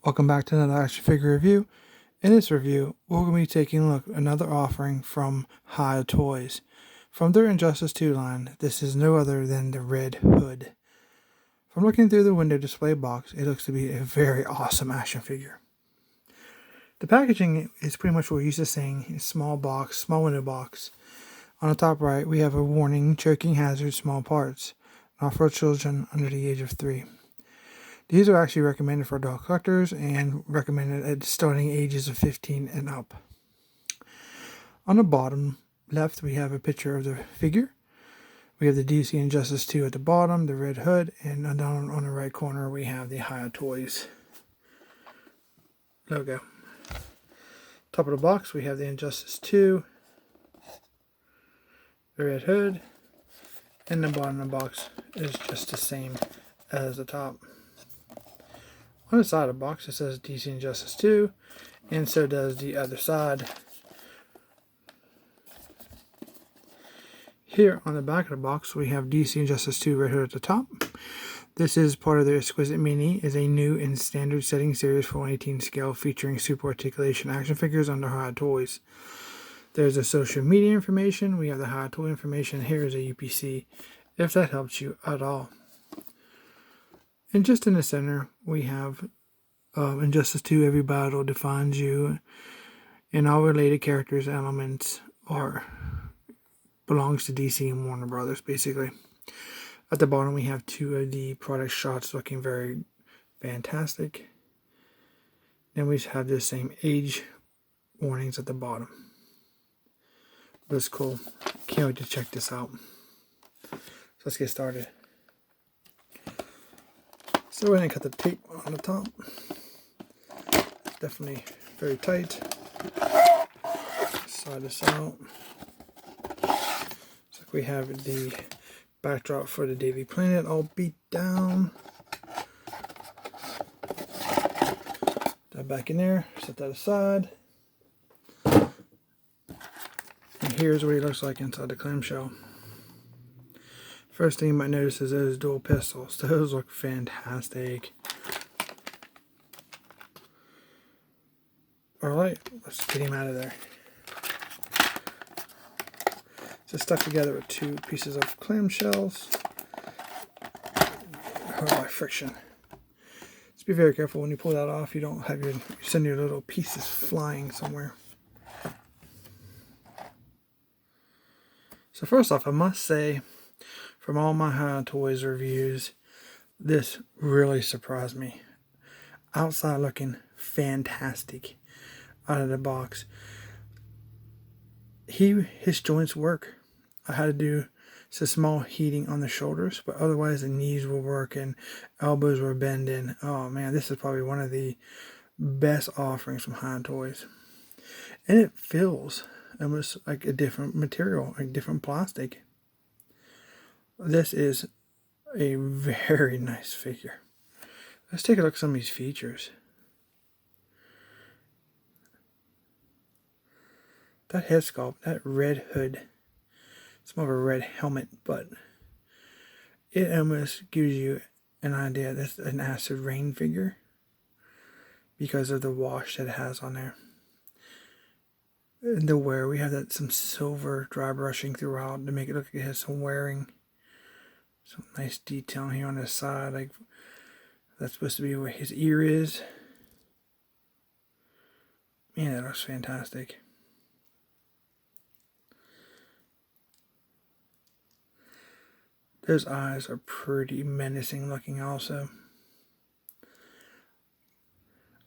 Welcome back to another action figure review. In this review, we're going to be taking a look at another offering from Hiya Toys. From their Injustice 2 line, this is no other than the Red Hood. From looking through the window display box, it looks to be a very awesome action figure. The packaging is pretty much what we're used to seeing, a small box, small window box. On the top right, we have a warning, choking hazard, small parts, not for children under the age of 3. These are actually recommended for adult collectors and recommended at starting ages of 15 and up. On the bottom left, we have a picture of the figure. We have the DC Injustice 2 at the bottom, the Red Hood, and down on the right corner, we have the Hiya Toys logo. Top of the box, we have the Injustice 2, the Red Hood, and the bottom of the box is just the same as the top. On the side of the box, it says DC Injustice 2, and so does the other side. Here on the back of the box, we have DC Injustice 2 Red Hood at the top. This is part of their Exquisite Mini, is a new and standard setting series for 1/18 scale featuring Super Articulation action figures under Hiya Toys. There's a social media information, we have the Hiya Toy information, here is a UPC, if that helps you at all. And just in the center, we have Injustice 2, every battle defines you, and all related characters, elements, belongs to DC and Warner Brothers, basically. At the bottom, we have two of the product shots looking very fantastic. Then we have the same age warnings at the bottom. That's cool. Can't wait to check this out. So let's get started. So we're going to cut the tape on the top. Definitely very tight. Slide this out. Looks like we have the backdrop for the Daily Planet all beat down. That back in there. Set that aside. And here's what he looks like inside the clamshell. First thing you might notice is those dual pistols. Those look fantastic. Alright, let's get him out of there. It's stuck together with two pieces of clamshells. Hurt by friction. Just be very careful when you pull that off. You don't have send your little pieces flying somewhere. So first off, I must say, from all my Hiya Toys reviews, this really surprised me. Outside looking fantastic out of the box. His joints work. I had to do some small heating on the shoulders, but otherwise the knees were working, elbows were bending. Oh man, this is probably one of the best offerings from Hiya Toys. And it feels almost like a different material, like different plastic. This is a very nice figure. Let's take a look at some of these features. That head sculpt, that red hood, it's more of a red helmet, but it almost gives you an idea that's an acid rain figure because of the wash that it has on there. In the wear, we have that some silver dry brushing throughout to make it look like it has some wearing. Some nice detail here on the side, like that's supposed to be where his ear is. Man, that looks fantastic. Those eyes are pretty menacing looking also.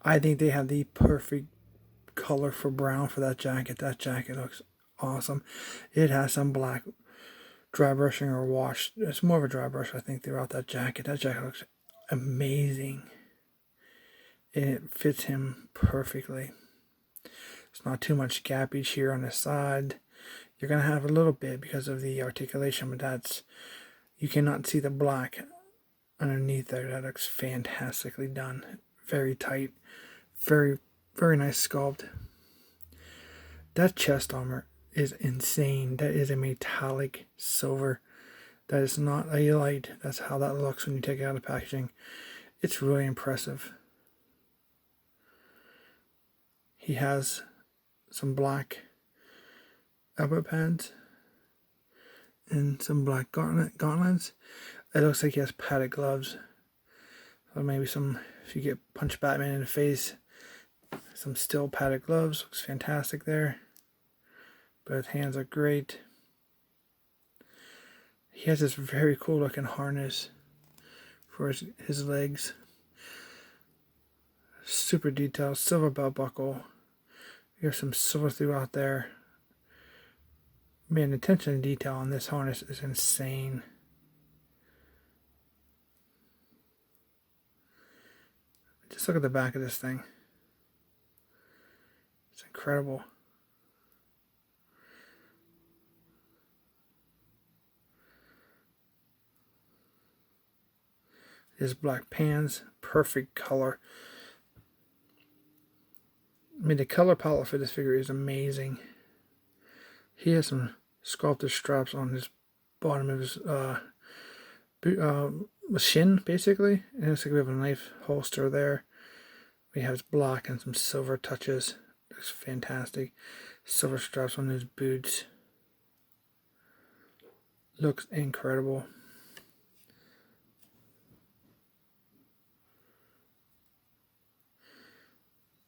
I think they have the perfect color for brown for that jacket. That jacket looks awesome. It has some black dry brushing or wash. It's more of a dry brush, I think, throughout that jacket. That jacket looks amazing. And it fits him perfectly. It's not too much gappage here on the side. You're going to have a little bit because of the articulation, but that's, you cannot see the black underneath there. That looks fantastically done. Very tight. Very, very nice sculpt. That chest armor is insane. That is a metallic silver. That is not a light. That's how that looks when you take it out of packaging. It's really impressive. He has some black elbow pads and some black gauntlets. It looks like he has padded gloves. Or maybe some, if you get punch Batman in the face, some steel padded gloves. Looks fantastic there. Both hands are great. He has this very cool looking harness for his legs. Super detailed, silver belt buckle. Here's some silver throughout there. Man, the attention to detail on this harness is insane. Just look at the back of this thing. It's incredible. His black pants, perfect color. I mean, the color palette for this figure is amazing. He has some sculpted straps on his bottom of his shin, basically. And it looks like we have a knife holster there. We have black and some silver touches. Looks fantastic. Silver straps on his boots. Looks incredible.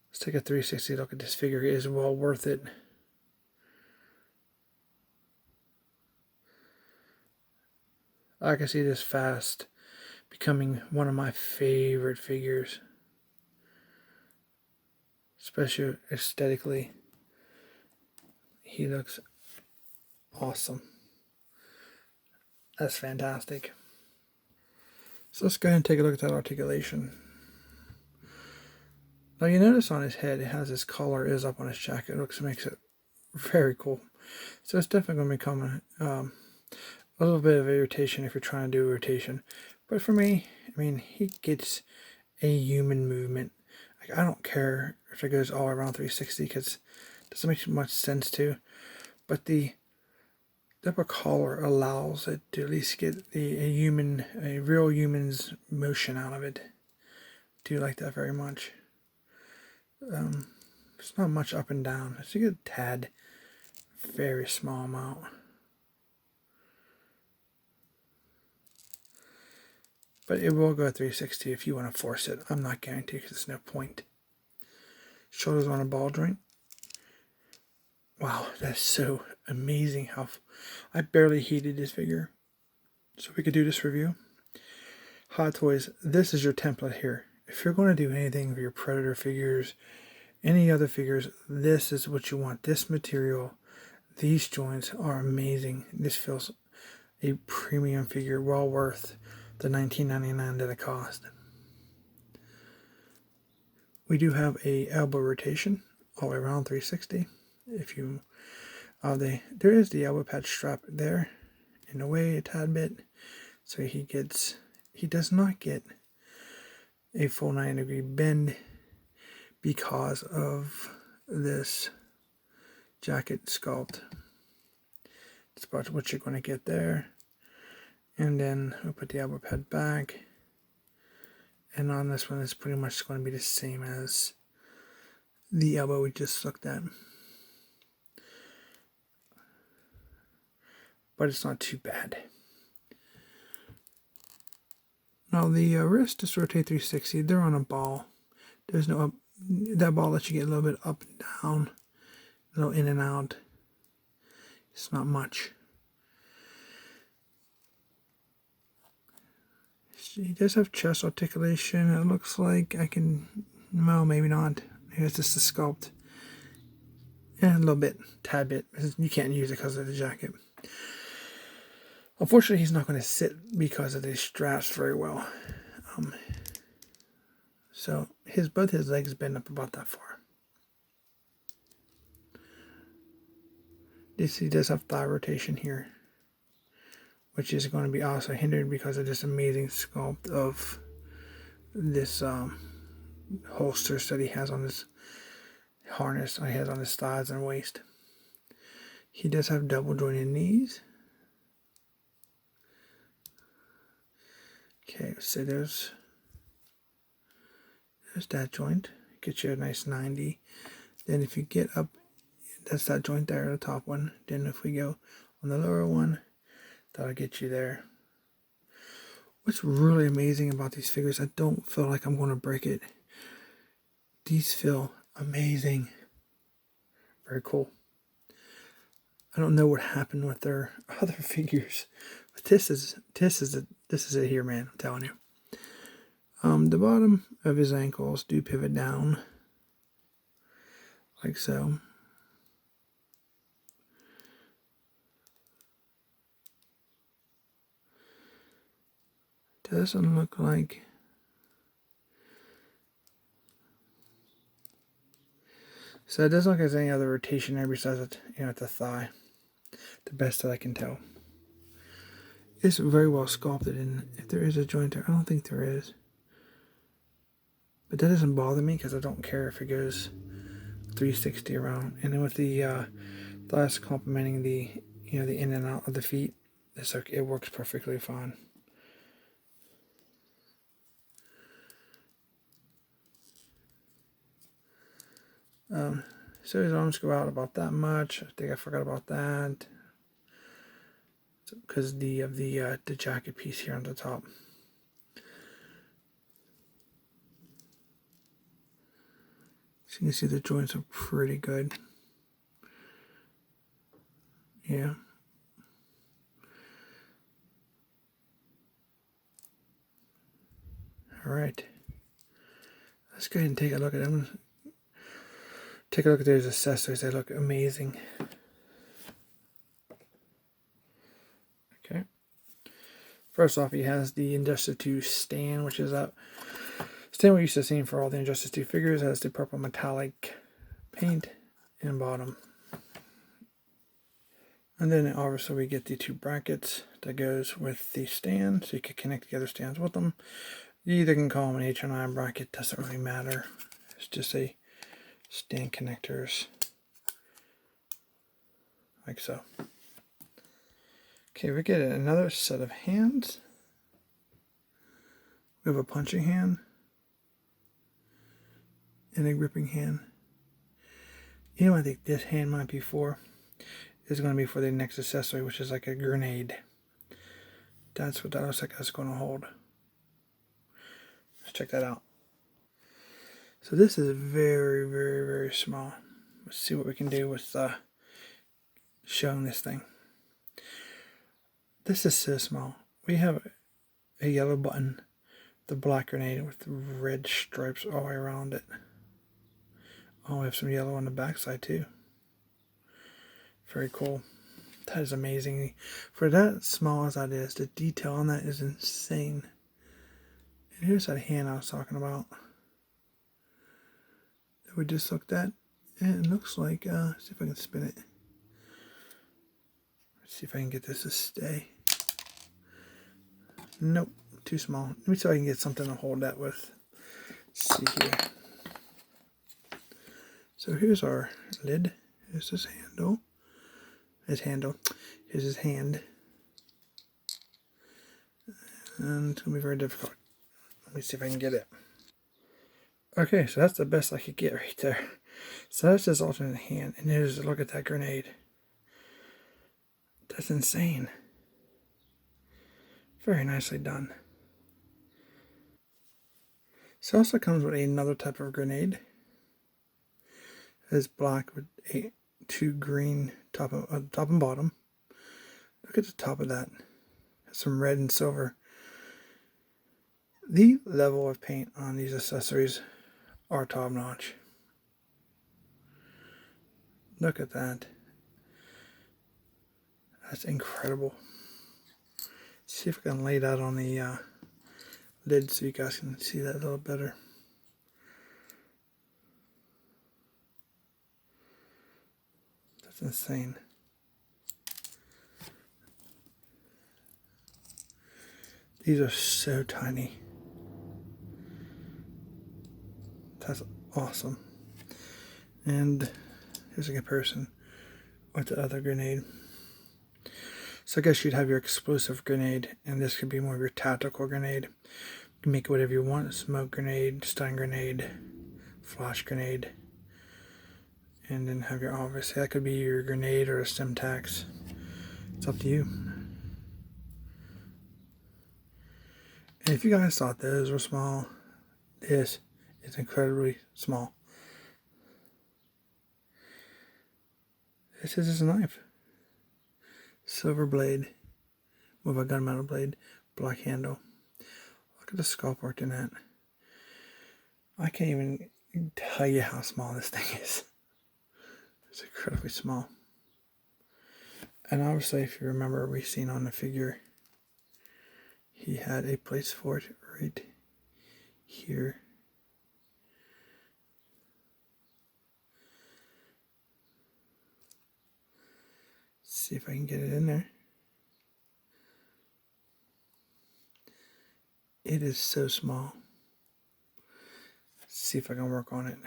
Let's take a 360 look at this figure. It is well worth it. I can see this fast becoming one of my favorite figures. Especially aesthetically. He looks awesome. That's fantastic. So let's go ahead and take a look at that articulation. Now you notice on his head it has his collar is up on his jacket. It makes it very cool. So it's definitely going to become a little bit of irritation if you're trying to do rotation. But for me, I mean, he gets a human movement. Like, I don't care if it goes all around 360 because it doesn't make much sense to. But the upper collar allows it to at least get a real human's motion out of it. Do like that very much. It's not much up and down. It's a good tad, very small amount. But it will go 360 if you want to force it. I'm not guaranteed because there's no point. Shoulders on a ball joint. Wow, that's so amazing how I barely heated this figure. So we could do this review. Hot Toys, this is your template here. If you're going to do anything with your Predator figures, any other figures, this is what you want. This material, these joints are amazing. This feels a premium figure, well worth the $19.99 that it cost. We do have a elbow rotation all the way around 360. If you, there is the elbow pad strap there, in a way a tad bit, so he does not get a full 90-degree bend because of this jacket sculpt. It's about what you're going to get there. And then we'll put the elbow pad back. And on this one, it's pretty much going to be the same as the elbow we just looked at. But it's not too bad. Now the wrist is rotate 360. They're on a ball. There's no up. That ball lets you get a little bit up and down, a little in and out. It's not much. He does have chest articulation. It looks like I can, well, maybe not. Here's just the sculpt. Yeah, a little bit, tad bit. You can't use it because of the jacket. Unfortunately, he's not going to sit because of these straps very well. So both his legs bend up about that far. He does have thigh rotation here, which is going to be also hindered because of this amazing sculpt of this holsters that he has on his harness. He has on his thighs and waist. He does have double jointed knees. Okay, so there's that joint. Get you a nice 90. Then if you get up, that's that joint there, the top one. Then if we go on the lower one, that'll get you there. What's really amazing about these figures, I don't feel like I'm going to break it. These feel amazing. Very cool. I don't know what happened with their other figures, but this is it here, man. I'm telling you. The bottom of his ankles do pivot down, like so. Doesn't look like. So it doesn't look like there's any other rotation there besides it, at the thigh. The best that I can tell. It's very well sculpted, and if there is a joint there, I don't think there is. But that doesn't bother me because I don't care if it goes 360 around. And then with the thighs complementing the the in and out of the feet, it works perfectly fine. So his arms go out about that much. I think I forgot about that because of the jacket piece here on the top. So you can see the joints are pretty good. Yeah. All right. Let's go ahead and take a look at them. Take a look at those accessories. They look amazing. Okay. First off, he has the Injustice 2 stand, which is that stand we're used to seeing for all the Injustice 2 figures. It has the purple metallic paint and bottom. And then obviously we get the 2 brackets that goes with the stand, so you can connect the other stands with them. You either can call them an H or an I bracket, doesn't really matter. It's just a stand connectors, like so. Okay, we get another set of hands. We have a punching hand and a gripping hand. I think this hand might be for is going to be for the next accessory, which is like a grenade. That's what that looks like that's going to hold. Let's check that out. So this is very, very, very small. Let's see what we can do with showing this thing. This is so small. We have a yellow button, the black grenade with the red stripes all the way around it. Oh, we have some yellow on the backside too. Very cool. That is amazing. For that small as that is, the detail on that is insane. And here's that hand I was talking about that we just looked at. And it looks like, see if I can spin it. Let's see if I can get this to stay. Nope, too small. Let me see if I can get something to hold that with. Let's see here. So here's our lid. Here's his handle. Here's his hand. And it's going to be very difficult. Let me see if I can get it. Okay, so that's the best I could get right there. So that's his alternate hand. And here's a look at that grenade. That's insane. Very nicely done. So it also comes with another type of grenade. It's black with 2 green top and bottom. Look at the top of that. Some red and silver. The level of paint on these accessories are top notch. Look at that. That's incredible. Let's see if I can lay that on the lid so you guys can see that a little better. That's insane. These are so tiny. That's awesome. And here's a comparison with the other grenade. So I guess you'd have your explosive grenade, and this could be more of your tactical grenade. You can make it whatever you want: smoke grenade, stun grenade, flash grenade. And then have your, obviously that could be your grenade or a stem tax. It's up to you. And if you guys thought those were small, this is incredibly small. This is just a knife. Silver blade with a gunmetal blade, black handle. Look at the sculpt work in that. I can't even tell you how small this thing is. It's incredibly small. And obviously, if you remember, we seen on the figure, he had a place for it right here. Let's see if I can get it in there. It is so small. Let's see if I can work on it.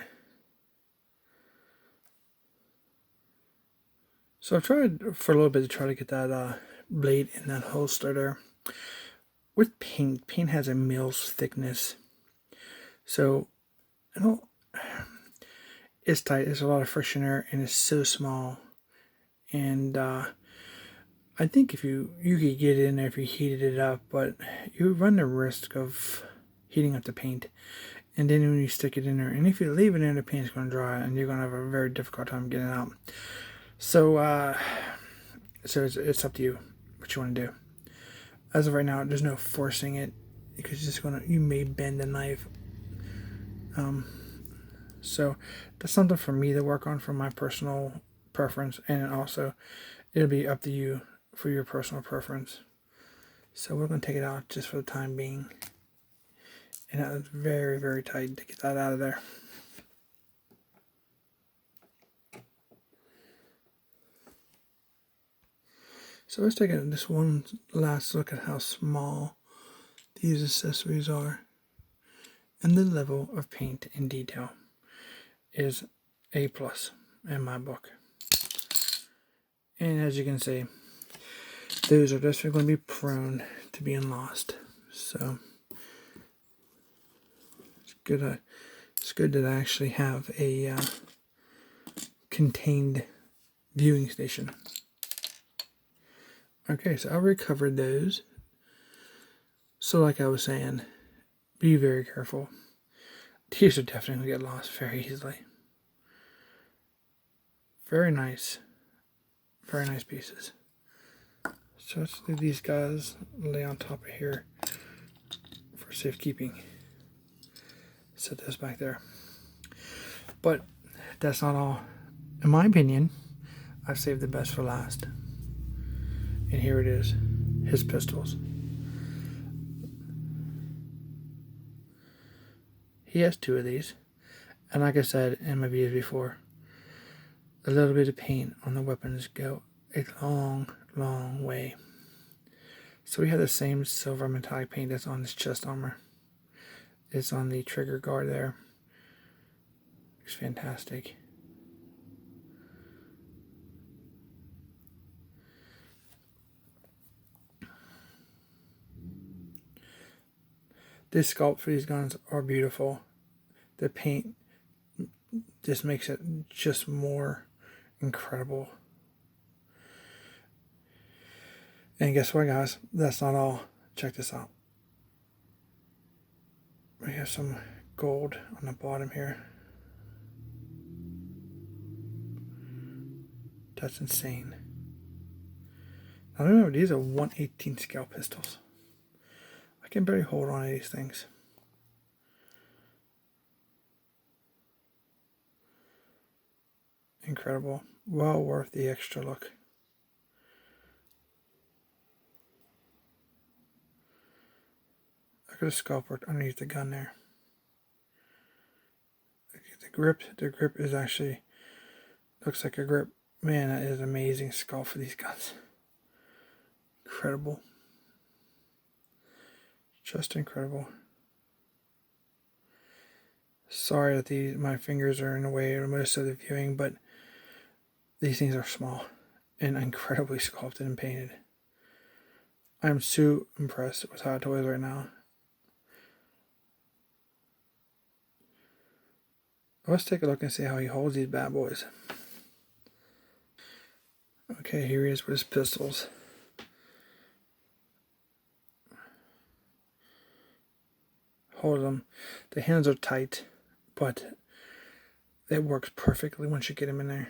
So I've tried for a little bit to try to get that blade in that holster there. With paint has a mill's thickness. So, I don't, it's tight, there's a lot of friction there, and it's so small. And I think if you could get it in there if you heated it up, but you run the risk of heating up the paint. And then when you stick it in there, and if you leave it in, the paint's going to dry, and you're going to have a very difficult time getting it out. So, so it's up to you what you want to do. As of right now, there's no forcing it because you may bend the knife. So that's something for me to work on for my personal preference, and also it'll be up to you for your personal preference. So we're going to take it out just for the time being. And that was very, very tight to get that out of there. So let's take this one last look at how small these accessories are. And the level of paint and detail is A+ in my book. And as you can see, those are definitely going to be prone to being lost. So it's good that I actually have a contained viewing station. Okay, so I recovered those. So like I was saying, be very careful. These are definitely going to get lost very easily. Very nice. Very nice pieces. So let's leave these guys lay on top of here for safekeeping. Set those back there. But that's not all. In my opinion, I've saved the best for last. And here it is. His pistols. He has 2 of these. And like I said in my videos before, a little bit of paint on the weapons go a long, long way. So we have the same silver metallic paint that's on his chest armor. It's on the trigger guard there. It's fantastic. This sculpt for these guns are beautiful. The paint just makes it just more incredible. And guess what, guys? That's not all. Check this out. We have some gold on the bottom here. That's insane. Now remember, these are 1/18 scale pistols. I can barely hold on to these things. Incredible. Well worth the extra look. Look at the sculpt work underneath the gun there. The grip is actually, looks like a grip. Man, that is amazing sculpt for these guns. Incredible. Just incredible. Sorry that my fingers are in the way of most of the viewing, but these things are small and incredibly sculpted and painted. I'm so impressed with Hot Toys right now. Let's take a look and see how he holds these bad boys. Okay, here he is with his pistols. Hold them. The hands are tight, but it works perfectly once you get him in there.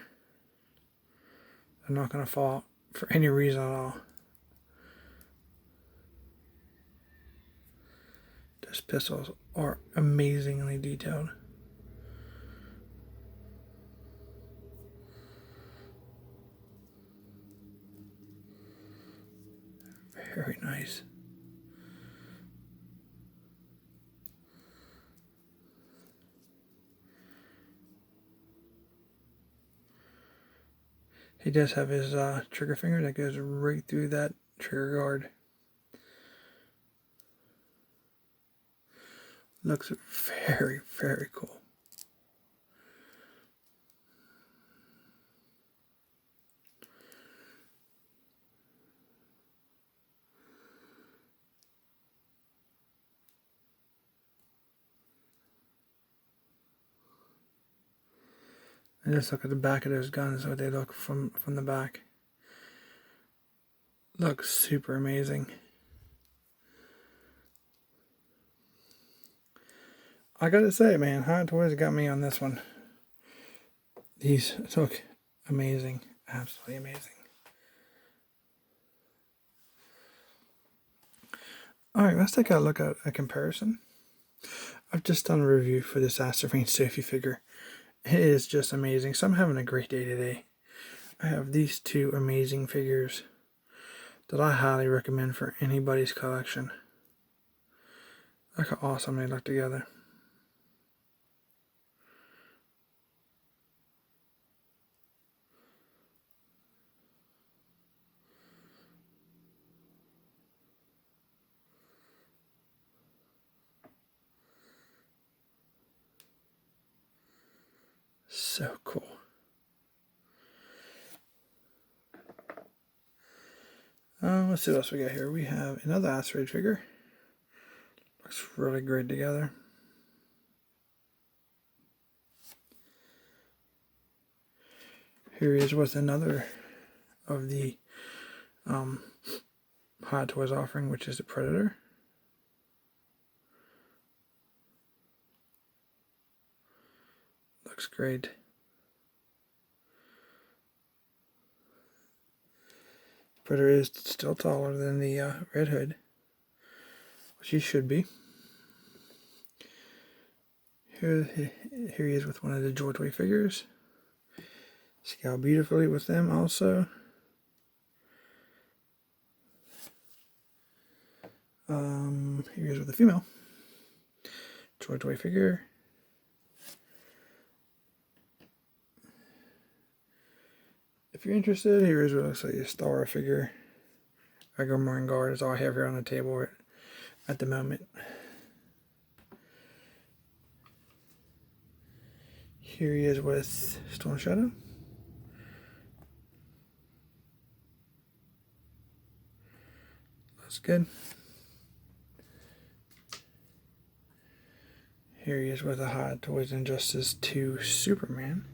They're not going to fall for any reason at all. Those pistols are amazingly detailed. Very nice. He does have his trigger finger that goes right through that trigger guard. Looks very, very cool. And just look at the back of those guns, what they look from the back. Looks super amazing. I gotta say, man, Hiya Toys got me on this one. These look amazing. Absolutely amazing. Alright, let's take a look at a comparison. I've just done a review for this Astrofane Sophie figure. It is just amazing. So I'm having a great day today. I have these two amazing figures that I highly recommend for anybody's collection. Look how awesome they look together. So cool. Let's see what else we got here. We have another asteroid figure. Looks really great together. Here he is with another of the Hiya Toys offering, which is the Predator. Looks great. Predator is still taller than the Red Hood, which he should be. Here he is with one of the Joy Toy figures. Scale beautifully with them also. Here he is with a female Joy Toy figure. If you're interested, here is what looks like a Star figure. Regular Marine Guard is all I have here on the table at the moment. Here he is with Storm Shadow. That's good. Here he is with a Hiya Toys Injustice 2 Superman.